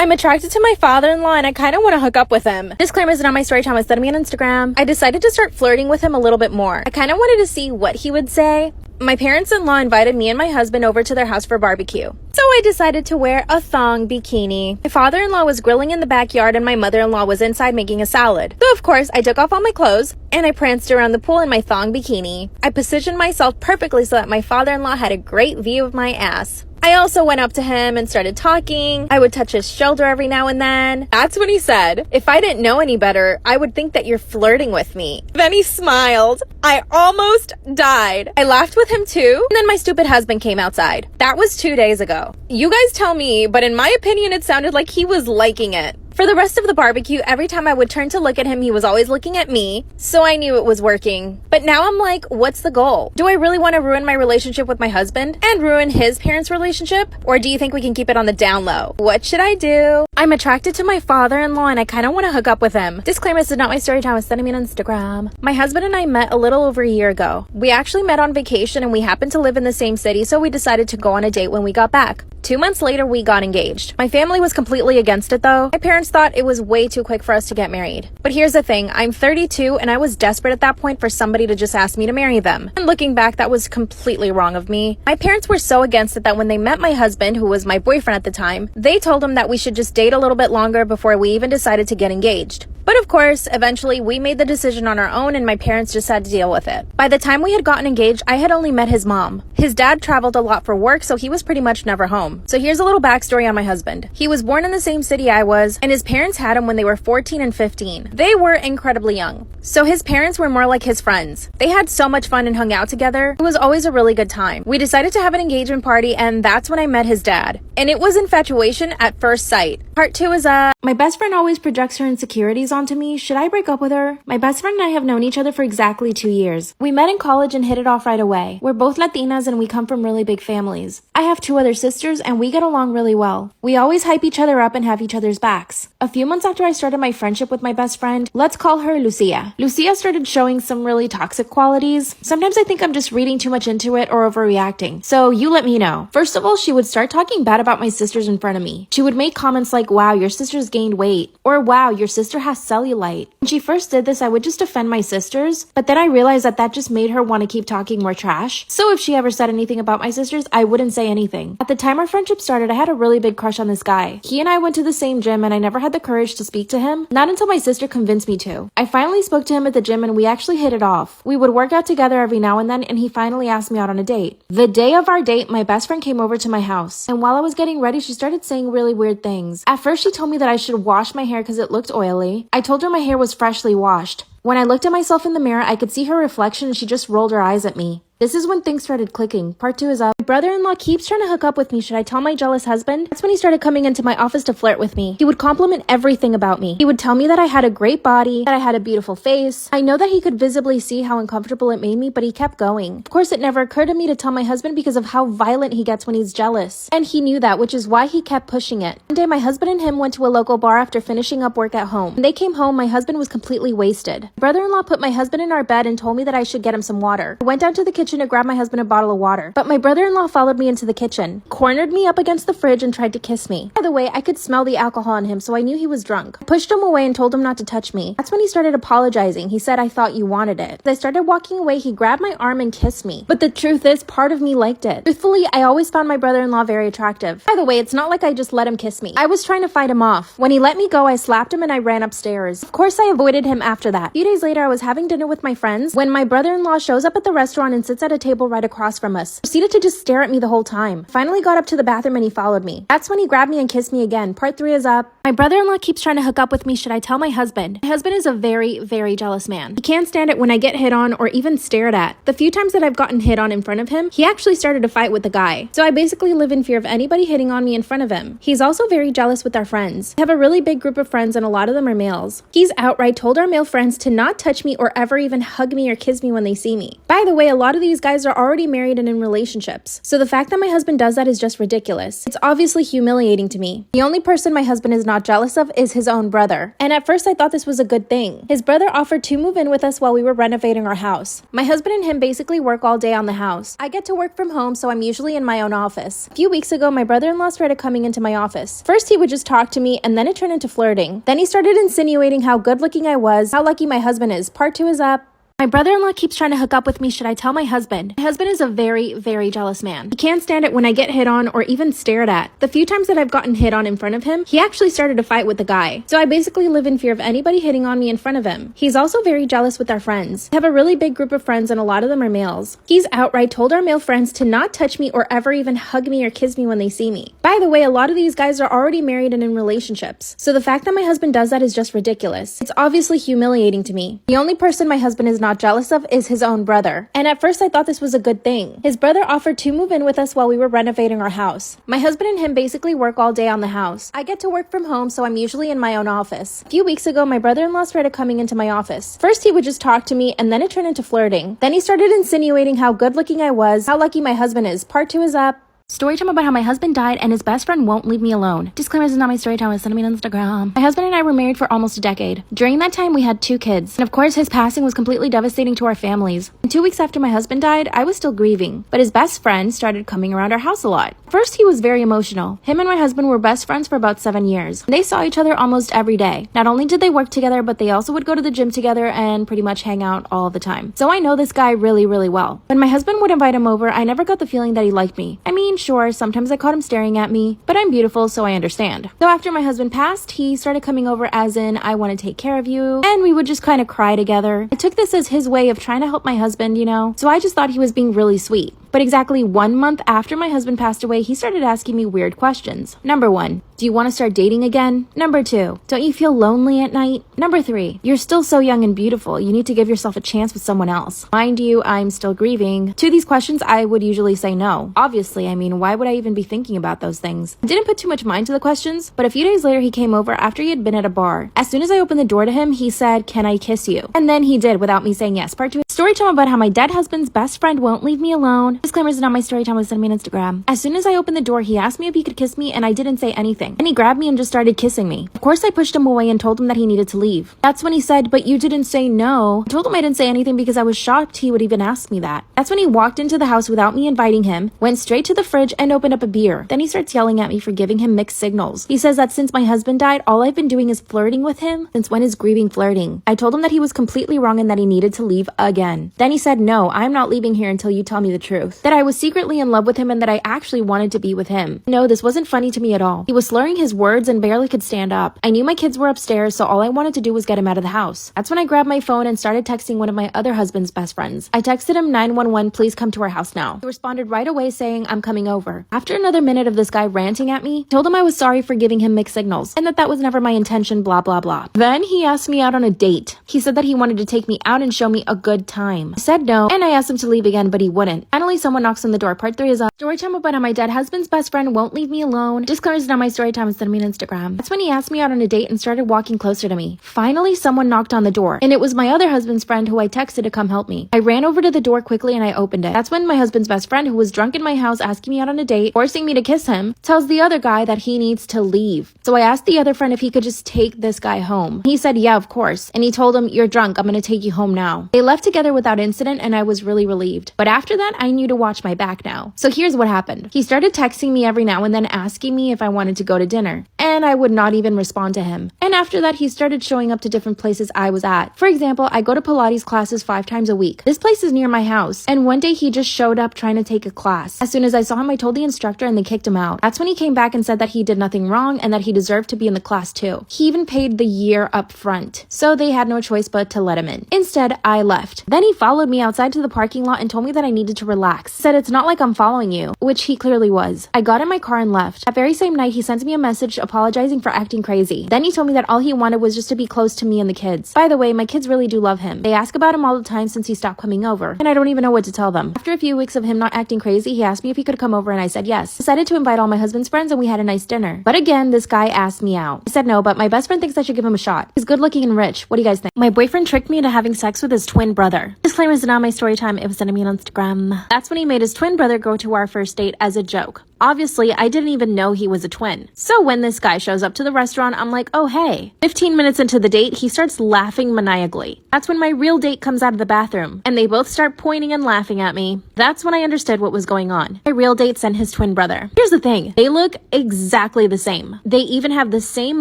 I'm attracted to my father-in-law and I kind of want to hook up with him. Disclaimer is not my story time. I studied me on Instagram. I decided to start flirting with him a little bit more. I kind of wanted to see what he would say. My parents-in-law invited me and my husband over to their house for barbecue. So I decided to wear a thong bikini. My father-in-law was grilling in the backyard and my mother-in-law was inside making a salad. So of course, I took off all my clothes and I pranced around the pool in my thong bikini. I positioned myself perfectly so that my father-in-law had a great view of my ass. I also went up to him and started talking. I would touch his shoulder every now and then. That's when he said, "If I didn't know any better, I would think that you're flirting with me." Then he smiled. I almost died. I laughed with him too. And then my stupid husband came outside. That was 2 days ago. You guys tell me, but in my opinion, it sounded like he was liking it. For the rest of the barbecue, every time I would turn to look at him, he was always looking at me, so I knew it was working. But now I'm like, what's the goal? Do I really want to ruin my relationship with my husband and ruin his parents' relationship? Or do you think we can keep it on the down low? What should I do? I'm attracted to my father-in-law and I kind of want to hook up with him. Disclaimer, this is not my story time. I was sending me on Instagram. My husband and I met a little over a year ago. We actually met on vacation and we happened to live in the same city, so we decided to go on a date when we got back. 2 months later, we got engaged. My family was completely against it though. My parents thought it was way too quick for us to get married. But here's the thing, I'm 32 and I was desperate at that point for somebody to just ask me to marry them. And looking back, that was completely wrong of me. My parents were so against it that when they met my husband, who was my boyfriend at the time, they told him that we should just date a little bit longer before we even decided to get engaged. But of course, eventually we made the decision on our own and my parents just had to deal with it. By the time we had gotten engaged, I had only met his mom. His dad traveled a lot for work, so he was pretty much never home. So here's a little backstory on my husband. He was born in the same city I was, and his parents had him when they were 14 and 15. They were incredibly young. So his parents were more like his friends. They had so much fun and hung out together. It was always a really good time. We decided to have an engagement party, and that's when I met his dad. And it was infatuation at first sight. Part 2 is my best friend always projects her insecurities onto me. Should I break up with her? My best friend and I have known each other for exactly 2 years. We met in college and hit it off right away. We're both Latinas and we come from really big families. I have 2 other sisters and we get along really well. We always hype each other up and have each other's backs. A few months after I started my friendship with my best friend, let's call her Lucia. Lucia started showing some really toxic qualities. Sometimes I think I'm just reading too much into it or overreacting. So you let me know. First of all, she would start talking bad about my sisters in front of me. She would make comments like, "Wow, your sister's gained weight," or "Wow, your sister has cellulite." When she first did this, I would just defend my sisters, but then I realized that that just made her want to keep talking more trash. So if she ever said anything about my sisters, I wouldn't say anything. At the time our friendship started, I had a really big crush on this guy. He and I went to the same gym and I never had the courage to speak to him, not until my sister convinced me to. I finally spoke to him at the gym and we actually hit it off. We would work out together every now and then and he finally asked me out on a date. The day of our date, my best friend came over to my house, and while I was getting ready, she started saying really weird things. At first, she told me that I should wash my hair because it looked oily. I told her my hair was freshly washed. When I looked at myself in the mirror, I could see her reflection and she just rolled her eyes at me. This is when things started clicking. Part 2 is up. My brother-in-law keeps trying to hook up with me. Should I tell my jealous husband? That's when he started coming into my office to flirt with me. He would compliment everything about me. He would tell me that I had a great body, that I had a beautiful face. I know that he could visibly see how uncomfortable it made me, but he kept going. Of course, it never occurred to me to tell my husband because of how violent he gets when he's jealous. And he knew that, which is why he kept pushing it. One day, my husband and him went to a local bar after finishing up work at home. When they came home, my husband was completely wasted. My brother-in-law put my husband in our bed and told me that I should get him some water. I went down to the kitchen to grab my husband a bottle of water, but my brother-in-law followed me into the kitchen, cornered me up against the fridge and tried to kiss me. By the way, I could smell the alcohol on him, so I knew he was drunk. I pushed him away and told him not to touch me. That's when he started apologizing. He said, "I thought you wanted it." As I started walking away, he grabbed my arm and kissed me. But the truth is, part of me liked it. Truthfully, I always found my brother-in-law very attractive. By the way, it's not like I just let him kiss me. I was trying to fight him off. When he let me go, I slapped him and I ran upstairs. Of course, I avoided him after that. A few days later, I was having dinner with my friends when my brother-in-law shows up at the restaurant and sits at a table right across from us. Proceeded to just stare at me the whole time. Finally got up to the bathroom and he followed me. That's when he grabbed me and kissed me again. Part 3 is up. My brother-in-law keeps trying to hook up with me. Should I tell my husband? My husband is a very, very jealous man. He can't stand it when I get hit on or even stared at. The few times that I've gotten hit on in front of him, he actually started a fight with the guy. So I basically live in fear of anybody hitting on me in front of him. He's also very jealous with our friends. We have a really big group of friends and a lot of them are males. He's outright told our male friends to not touch me or ever even hug me or kiss me when they see me. By the way, a lot of these these guys are already married and in relationships. So the fact that my husband does that is just ridiculous. It's obviously humiliating to me. The only person my husband is not jealous of is his own brother. And at first I thought this was a good thing. His brother offered to move in with us while we were renovating our house. My husband and him basically work all day on the house. I get to work from home, so I'm usually in my own office. A few weeks ago, my brother-in-law started coming into my office. First, he would just talk to me, and then it turned into flirting. Then he started insinuating how good looking I was, how lucky my husband is. Part 2 is up. My brother-in-law keeps trying to hook up with me. Should I tell my husband? My husband is a very, very jealous man. He can't stand it when I get hit on or even stared at. The few times that I've gotten hit on in front of him, he actually started a fight with the guy. So I basically live in fear of anybody hitting on me in front of him. He's also very jealous with our friends. I have a really big group of friends and a lot of them are males. He's outright told our male friends to not touch me or ever even hug me or kiss me when they see me. By the way, a lot of these guys are already married and in relationships. So the fact that my husband does that is just ridiculous. It's obviously humiliating to me. The only person my husband is not jealous of is his own brother. And at first I thought this was a good thing. His brother offered to move in with us while we were renovating our house. My husband and him basically work all day on the house. I get to work from home, so I'm usually in my own office. A few weeks ago, my brother-in-law started coming into my office. First, he would just talk to me, and then it turned into flirting. Then he started insinuating how good looking I was, how lucky my husband is. Part 2 is up. Story time about how my husband died and his best friend won't leave me alone. Disclaimer, this is not my story time. Send me on Instagram. My husband and I were married for almost a decade. During that time, we had 2 kids. And of course, his passing was completely devastating to our families. And 2 weeks after my husband died, I was still grieving. But his best friend started coming around our house a lot. First, he was very emotional. Him and my husband were best friends for about 7 years. They saw each other almost every day. Not only did they work together, but they also would go to the gym together and pretty much hang out all the time. So I know this guy really, really well. When my husband would invite him over, I never got the feeling that he liked me. I mean, sure, sometimes I caught him staring at me, but I'm beautiful, so I understand. So after my husband passed, he started coming over as in, I want to take care of you, and we would just kind of cry together. I took this as his way of trying to help my husband, you know, so I just thought he was being really sweet. But exactly 1 month after my husband passed away, he started asking me weird questions. Number 1, do you want to start dating again? Number 2, don't you feel lonely at night? Number 3, you're still so young and beautiful. You need to give yourself a chance with someone else. Mind you, I'm still grieving. To these questions, I would usually say no. Obviously, I mean, why would I even be thinking about those things? I didn't put too much mind to the questions, but a few days later, he came over after he had been at a bar. As soon as I opened the door to him, he said, can I kiss you? And then he did without me saying yes. Part 2, story time about how my dead husband's best friend won't leave me alone. Disclaimer, this is not my story time. Send me on Instagram. As soon as I opened the door, he asked me if he could kiss me, and I didn't say anything. And he grabbed me and just started kissing me. Of course, I pushed him away and told him that he needed to leave. That's when he said, but you didn't say no. I told him I didn't say anything because I was shocked he would even ask me that. That's when he walked into the house without me inviting him, went straight to the fridge and opened up a beer. Then he starts yelling at me for giving him mixed signals. He says that since my husband died, all I've been doing is flirting with him. Since when is grieving flirting? I told him that he was completely wrong and that he needed to leave again. Then he said, no, I'm not leaving here until you tell me the truth. That I was secretly in love with him and that I actually wanted to be with him. No, this wasn't funny to me at all. He was slurring his words and barely could stand up. I knew my kids were upstairs, so all I wanted to do was get him out of the house. That's when I grabbed my phone and started texting one of my other husband's best friends. I texted him 911, please come to our house now. He responded right away saying, I'm coming over. After another minute of this guy ranting at me, I told him I was sorry for giving him mixed signals and that was never my intention, blah, blah, blah. Then he asked me out on a date. He said that he wanted to take me out and show me a good time. I said no, and I asked him to leave again, but he wouldn't. Finally, someone knocks on the door. Part 3 is up. Story time about how my dead husband's best friend won't leave me alone. Disclaimer, is not my story time. Send me on Instagram. That's when he asked me out on a date and started walking closer to me. Finally, someone knocked on the door, and it was my other husband's friend who I texted to come help me. I ran over to the door quickly and I opened it. That's when my husband's best friend, who was drunk in my house asking me out on a date, forcing me to kiss him, tells the other guy that he needs to leave. So I asked the other friend if he could just take this guy home. He said, yeah, of course. And he told him, you're drunk. I'm gonna take you home now. They left together without incident and I was really relieved. But after that, I knew to watch my back now. So here's what happened. He started texting me every now and then asking me if I wanted to go to dinner. And I would not even respond to him. And after that, he started showing up to different places I was at. For example, I go to Pilates classes 5 times a week. This place is near my house. And one day he just showed up trying to take a class. As soon as I saw him, I told the instructor and they kicked him out. That's when he came back and said that he did nothing wrong and that he deserved to be in the class too. He even paid the year up front. So they had no choice but to let him in. Instead, I left. Then he followed me outside to the parking lot and told me that I needed to relax. relax. Said it's not like I'm following you, which he clearly was. I got in my car and left. That very same night, he sent me a message apologizing for acting crazy. Then he told me that all he wanted was just to be close to me and the kids. By the way, my kids really do love him. They ask about him all the time since he stopped coming over, and I don't even know what to tell them. After a few weeks of him not acting crazy, he asked me if he could come over and I said yes. Decided to invite all my husband's friends and we had a nice dinner. But again, this guy asked me out. I said no, but my best friend thinks I should give him a shot. He's good looking and rich. What do you guys think? My boyfriend tricked me into having sex with his twin brother. Disclaimer is not my story time. It was sent to me on Instagram. That's when he made his twin brother go to our first date as a joke. Obviously, I didn't even know he was a twin. So when this guy shows up to the restaurant, I'm like, oh hey. 15 minutes into the date, he starts laughing maniacally. That's when my real date comes out of the bathroom, and they both start pointing and laughing at me. That's when I understood what was going on. My real date sent his twin brother. Here's the thing, they look exactly the same. They even have the same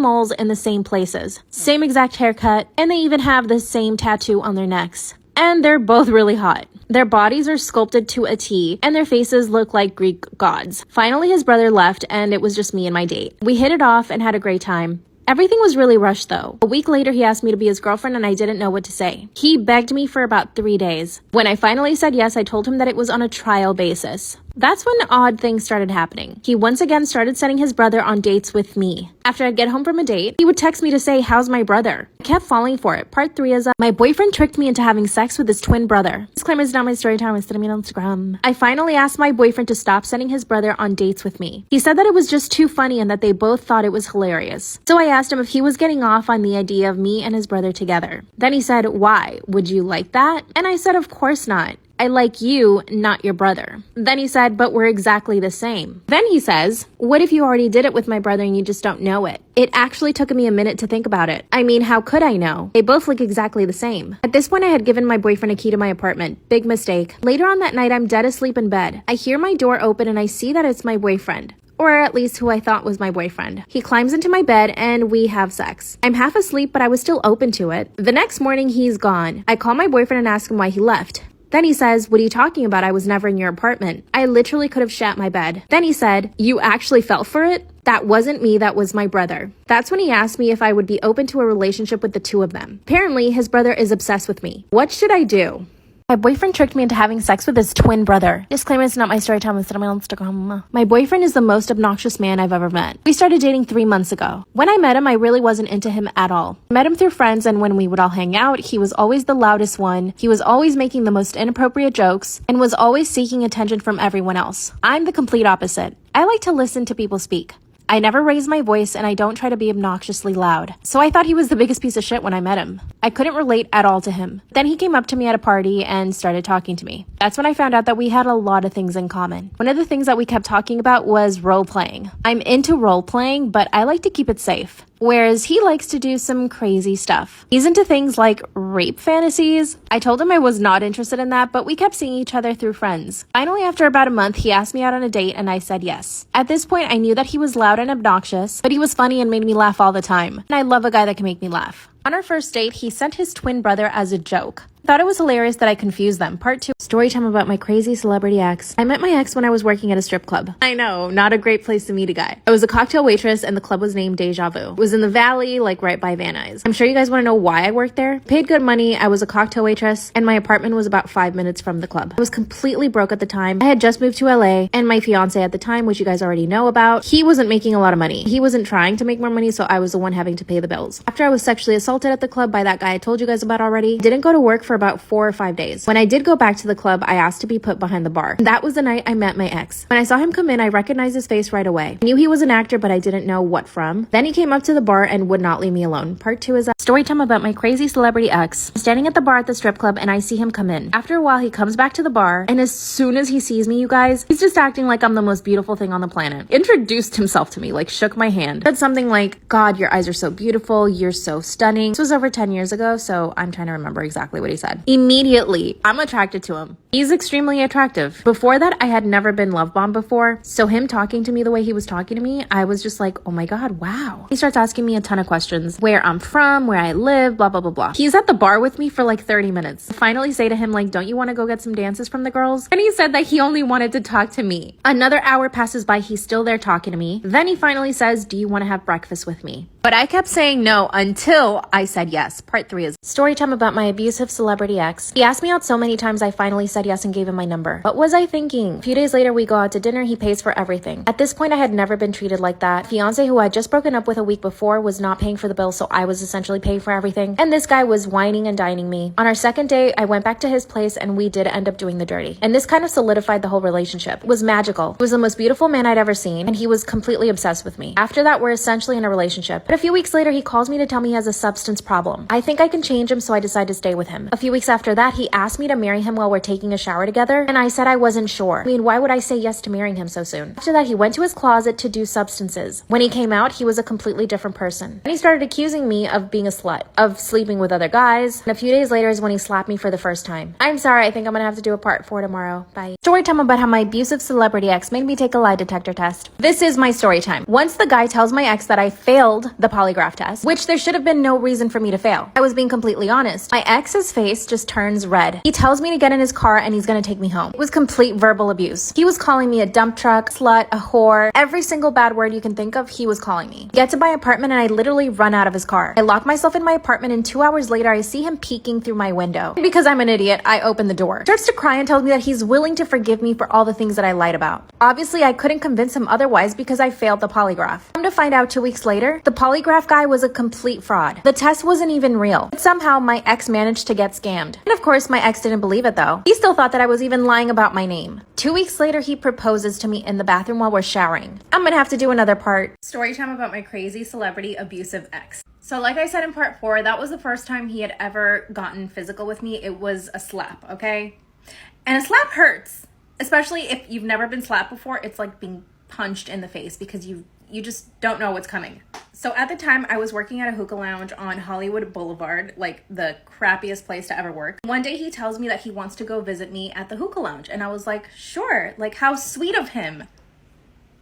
moles in the same places, same exact haircut, and they even have the same tattoo on their necks. And they're both really hot. Their bodies are sculpted to a T, and their faces look like Greek gods. Finally, his brother left, and it was just me and my date. We hit it off and had a great time. Everything was really rushed though. A week later, he asked me to be his girlfriend and I didn't know what to say. He begged me for about 3 days. When I finally said yes, I told him that it was on a trial basis. That's when odd things started happening. He once again started sending his brother on dates with me. After I'd get home from a date, he would text me to say, how's my brother? I kept falling for it. Part 3 is my boyfriend tricked me into having sex with his twin brother. Disclaimer is not my story time. It's sending me on Instagram. I finally asked my boyfriend to stop sending his brother on dates with me. He said that it was just too funny and that they both thought it was hilarious. So I asked him if he was getting off on the idea of me and his brother together. Then he said, why? Would you like that? And I said, of course not. I like you, not your brother. Then he said, but we're exactly the same. Then he says, what if you already did it with my brother and you just don't know it? It actually took me a minute to think about it. I mean, how could I know? They both look exactly the same. At this point, I had given my boyfriend a key to my apartment. Big mistake. Later on that night, I'm dead asleep in bed. I hear my door open and I see that it's my boyfriend. Or at least who I thought was my boyfriend. He climbs into my bed and we have sex. I'm half asleep, but I was still open to it. The next morning, he's gone. I call my boyfriend and ask him why he left. Then he says, what are you talking about? I was never in your apartment. I literally could have shat my bed. Then he said, you actually fell for it? That wasn't me, that was my brother. That's when he asked me if I would be open to a relationship with the two of them. Apparently, his brother is obsessed with me. What should I do? My boyfriend tricked me into having sex with his twin brother. Disclaimer, it's not my story time. It's on my Instagram. My boyfriend is the most obnoxious man I've ever met. We started dating 3 months ago. When I met him, I really wasn't into him at all. I met him through friends, and when we would all hang out, he was always the loudest one. He was always making the most inappropriate jokes and was always seeking attention from everyone else. I'm the complete opposite. I like to listen to people speak. I never raise my voice and I don't try to be obnoxiously loud. So I thought he was the biggest piece of shit when I met him. I couldn't relate at all to him. Then he came up to me at a party and started talking to me. That's when I found out that we had a lot of things in common. One of the things that we kept talking about was role playing. I'm into role playing, but I like to keep it safe. Whereas he likes to do some crazy stuff. He's into things like rape fantasies. I told him I was not interested in that, but we kept seeing each other through friends. Finally, after about a month, he asked me out on a date and I said yes. At this point, I knew that he was loud and obnoxious, but he was funny and made me laugh all the time. And I love a guy that can make me laugh. On our first date, he sent his twin brother as a joke. Thought it was hilarious that I confused them. Part 2, story time about my crazy celebrity ex. I met my ex when I was working at a strip club. I know, not a great place to meet a guy. I was a cocktail waitress and the club was named Deja Vu. It was in the valley, like right by Van Nuys. I'm sure you guys want to know why I worked there. Paid good money, I was a cocktail waitress, and my apartment was about 5 minutes from the club. I was completely broke at the time. I had just moved to LA, and my fiance at the time, which you guys already know about, he wasn't making a lot of money. He wasn't trying to make more money, so I was the one having to pay the bills. After I was sexually assaulted at the club by that guy I told you guys about already, didn't go to work for about 4 or 5 days. When I did go back to the club, I asked to be put behind the bar. That was the night I met my ex. When I saw him come in, I recognized his face right away. I knew he was an actor, but I didn't know what from. Then he came up to the bar and would not leave me alone. Part 2 is a story time about my crazy celebrity ex. I'm standing at the bar at the strip club and I see him come in. After a while, he comes back to the bar, and as soon as he sees me, you guys, he's just acting like I'm the most beautiful thing on the planet. Introduced himself to me, like shook my hand. Said something like, God, your eyes are so beautiful. You're so stunning. This was over 10 years ago, so I'm trying to remember exactly what he said. Immediately, I'm attracted to him. He's extremely attractive. Before that, I had never been love bombed before, so him talking to me the way he was talking to me, I was just like, oh my God, wow. He starts asking me a ton of questions. Where I'm from, where I live, blah, blah, blah, blah. He's at the bar with me for like 30 minutes. I finally say to him, like, don't you want to go get some dances from the girls? And he said that he only wanted to talk to me. Another hour passes by, he's still there talking to me. Then he finally says, do you want to have breakfast with me? But I kept saying no until I said yes. Part 3 is story time about my abusive celebrity ex. He asked me out so many times I finally said yes and gave him my number. What was I thinking? A few days later, we go out to dinner. He pays for everything. At this point, I had never been treated like that. Fiance who I had just broken up with a week before was not paying for the bill, so I was essentially paying for everything. And this guy was whining and dining me. On our second date, I went back to his place and we did end up doing the dirty. And this kind of solidified the whole relationship. It was magical. He was the most beautiful man I'd ever seen, and he was completely obsessed with me. After that, we're essentially in a relationship. But a few weeks later, he calls me to tell me he has a substance problem. I think I can change him, so I decide to stay with him. A few weeks after that, he asked me to marry him while we're taking a shower together, and I said I wasn't sure. I mean, why would I say yes to marrying him so soon? After that, he went to his closet to do substances. When he came out, he was a completely different person. And he started accusing me of being a slut, of sleeping with other guys, and a few days later is when he slapped me for the first time. I'm sorry, I think I'm gonna have to do a part 4 tomorrow. Bye. Story time about how my abusive celebrity ex made me take a lie detector test. This is my story time. Once the guy tells my ex that I failed the polygraph test, which there should have been no reason for me to fail. I was being completely honest. My ex's face just turns red. He tells me to get in his car and he's gonna take me home. It was complete verbal abuse. He was calling me a dump truck, slut, a whore. Every single bad word you can think of, he was calling me. Get to my apartment and I literally run out of his car. I lock myself in my apartment and 2 hours later I see him peeking through my window. And because I'm an idiot, I open the door. He starts to cry and tells me that he's willing to forgive me for all the things that I lied about. Obviously, I couldn't convince him otherwise because I failed the polygraph. Come to find out 2 weeks later, the polygraph guy was a complete fraud. The test wasn't even real. But somehow my ex managed to get scammed. And of course, my ex didn't believe it though. He still thought that I was even lying about my name. 2 weeks later, he proposes to me in the bathroom while we're showering. I'm gonna have to do another part. Story time about my crazy celebrity abusive ex. So like I said in part 4, that was the first time he had ever gotten physical with me. It was a slap, okay? And a slap hurts, especially if you've never been slapped before. It's like being punched in the face because you just don't know what's coming. So at the time, I was working at a hookah lounge on Hollywood Boulevard, like the crappiest place to ever work. One day he tells me that he wants to go visit me at the hookah lounge. And I was like, sure, like how sweet of him.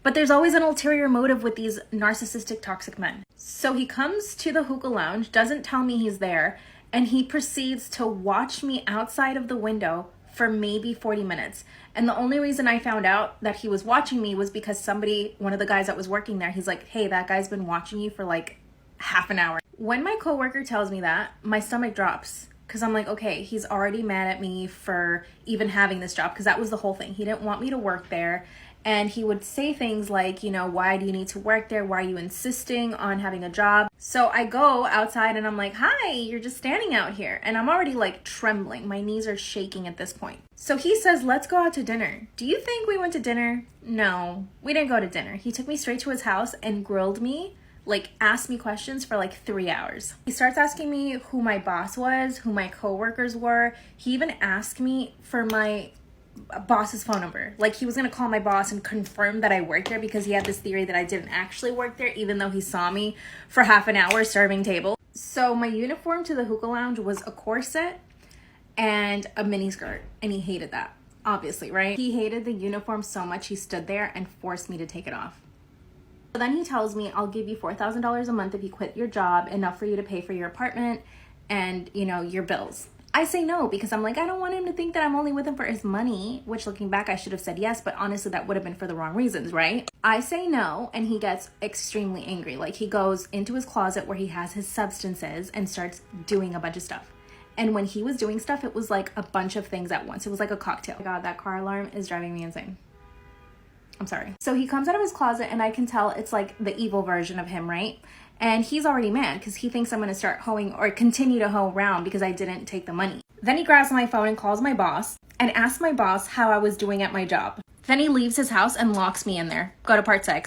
But there's always an ulterior motive with these narcissistic, toxic men. So he comes to the hookah lounge, doesn't tell me he's there, and he proceeds to watch me outside of the window for maybe 40 minutes. And the only reason I found out that he was watching me was because one of the guys that was working there, he's like, hey, that guy's been watching you for like half an hour. When my coworker tells me that, my stomach drops. Because I'm like, okay, he's already mad at me for even having this job. Because that was the whole thing. He didn't want me to work there. And he would say things like, you know, why do you need to work there? Why are you insisting on having a job? So I go outside and I'm like, hi, you're just standing out here. And I'm already like trembling. My knees are shaking at this point. So he says, let's go out to dinner. Do you think we went to dinner? No, we didn't go to dinner. He took me straight to his house and grilled me, like asked me questions for like 3 hours. He starts asking me who my boss was, who my coworkers were. He even asked me for my boss's phone number. Like he was gonna call my boss and confirm that I worked there because he had this theory that I didn't actually work there, even though he saw me for half an hour serving table. So my uniform to the hookah lounge was a corset and a mini skirt, and he hated that, obviously, right? He hated the uniform so much he stood there and forced me to take it off. So then he tells me, I'll give you $4,000 a month if you quit your job, enough for you to pay for your apartment and, you know, your bills. I say no because I'm like, I don't want him to think that I'm only with him for his money, which looking back, I should have said yes, but honestly, that would have been for the wrong reasons, right? I say no, and he gets extremely angry. Like he goes into his closet where he has his substances and starts doing a bunch of stuff. And when he was doing stuff, it was like a bunch of things at once. It was like a cocktail. Oh my God, that car alarm is driving me insane. I'm sorry. So he comes out of his closet and I can tell it's like the evil version of him, right? And he's already mad because he thinks I'm going to start hoeing or continue to hoe around because I didn't take the money. Then he grabs my phone and calls my boss and asks my boss how I was doing at my job. Then he leaves his house and locks me in there. Go to part 6.